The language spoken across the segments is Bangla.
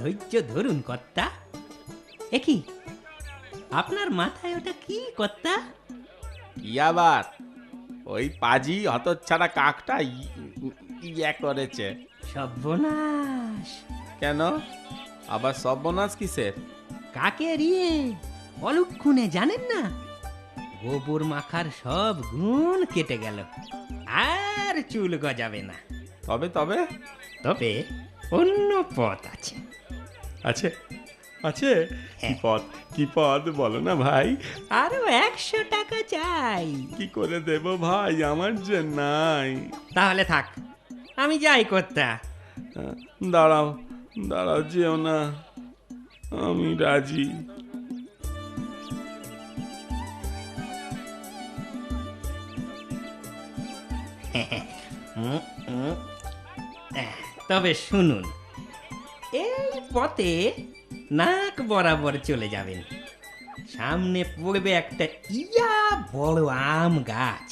ধৈর্য ধরুন কর্তা। একই আপনার মাথায় ওটা কি কর্তা? কি আবার? ওই পাজি হতচ্ছাড়া কাকটা ইয়ে করেছে। সর্বনাশ! কেন? আবার সর্বনাশ কিসের? কাকের ইয়ে অলক্ষণে জানেন না, গোবর মাখার সব গুণ কেটে গেল, আর চুল গজাবে না। তবে তবে তবে অন্য পথ আছে। আছে আছে কি পদ বলো না ভাই। আরো 100 টাকা চাই। কি করে দেব ভাই, আমার যে নাই। তাহলে থাক, আমি যাই কর্তা। দাঁড়াও দাঁড়াও, যেও না, আমি রাজি। তবে শুনুন, এই পথে নাক বরাবর চলে যাবেন। সামনে পড়বে একটা ইয়া বড় আম গাছ।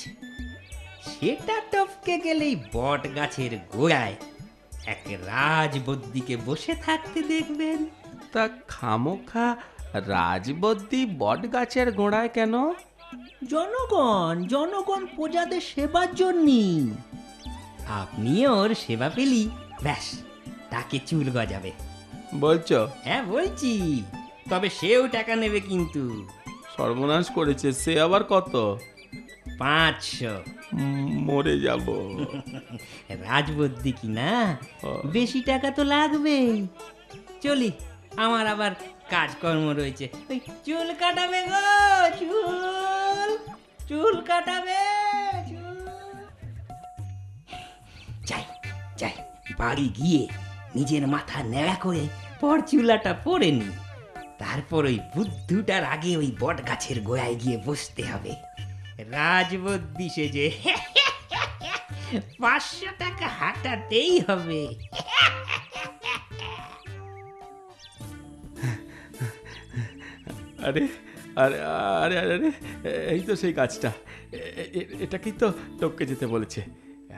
সেটা টপকে গেলেই বট গাছের গোড়ায় এক রাজবদ্দিকে বসে থাকতে দেখবেন। তা খামোখা রাজবদ্দি বট গাছের গোড়ায় কেন? জনগণ প্রজাদের সেবার জন্যই। আপনি ওর সেবা পেলি ব্যাস, তাকে চুল গজাবে। বলছো? হ্যাঁ বলছি, তবে সেও টাকা নেবে কিন্তু। সর্বনাশ করেছে সে, আবার কত? 500। মরে যাব। রাজবদ্দি কি না, ও। বেশি টাকা তো লাগবেই। চলি, আমার আবার কাজকর্ম রয়েছে। ওই চুল কাটাবে গো, চুল কাটাবে, যাই যাই, বাড়ি গিয়ে নিজের মাথা ন্যাড়া করে পর চুলাটা পরে নি। তারপর ওই বুদ্ধুটার আগে ওই বট গাছের গোড়ায় গিয়ে বসতে হবে রাজবদ্দি সেজে। 500 টাকা হাঁটাতেই হবে। আরে আরে আরে আরে আরে, এই তো সেই গাছটা। এটাকেই তো টপকে যেতে বলেছে।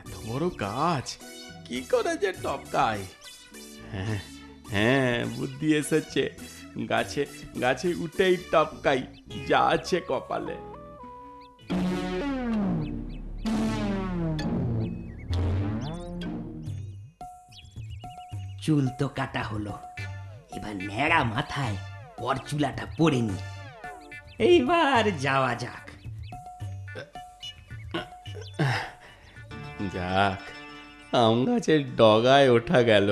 এত বড় গাছ কি করে যে টপকায়? হ্যাঁ হ্যাঁ, বুদ্ধি এসেছে। গাছে গাছে উঠেই টপকাই, যা আছে কপালে। চুল তো কাটা হলো, এবার ন্যাড়া মাথায় পর চুলাটা পরে নি। এইবার যাওয়া যাক। যাক, আম গাছের ডগায় ওঠা গেল।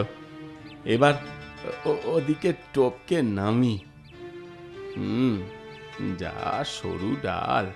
এবার ওদিকে টপকে নামি। যা সরু ডাল।